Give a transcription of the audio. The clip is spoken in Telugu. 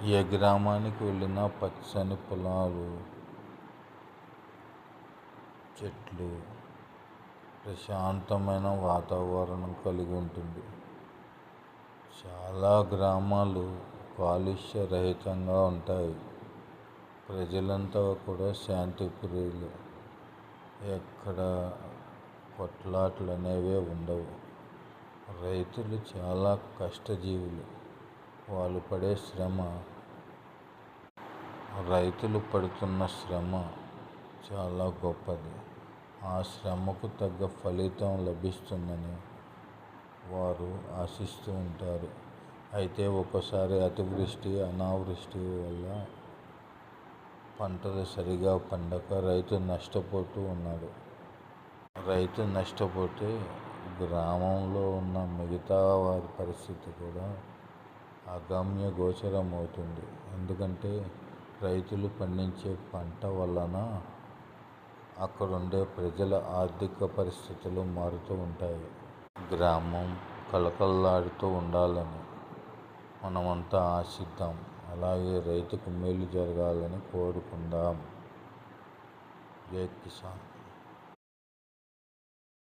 ఏ గ్రామానికి వెళ్ళినా పచ్చని పొలాలు, చెట్లు, ప్రశాంతమైన వాతావరణం కలిగి ఉంటుంది. చాలా గ్రామాలు కాలుష్య రహితంగా ఉంటాయి. ప్రజలంతా కూడా శాంతి ప్రియులు. ఎక్కడ కొట్లాట్లు అనేవే ఉండవు. రైతులు చాలా కష్టజీవులు. వాళ్ళు పడే శ్రమ, రైతులు పడుతున్న శ్రమ చాలా గొప్పది. ఆ శ్రమకు తగ్గ ఫలితం లభిస్తుందని వారు ఆశిస్తూ ఉంటారు. అయితే ఒక్కోసారి అతివృష్టి, అనావృష్టి వల్ల పంటలు సరిగా పండక రైతు నష్టపోతూ ఉన్నాడు. రైతు నష్టపోతే గ్రామంలో ఉన్న మిగతా వారి పరిస్థితి కూడా అగమ్య గోచరం అవుతుంది. ఎందుకంటే రైతులు పండించే పంట వలన అక్కడుండే ప్రజల ఆర్థిక పరిస్థితులు మారుతూ ఉంటాయి. గ్రామం కళకళలాడుతూ ఉండాలని మనమంతా ఆశిద్దాం. అలాగే రైతుకు మేలు జరగాలని కోరుకుందాం. జై కిసాన్.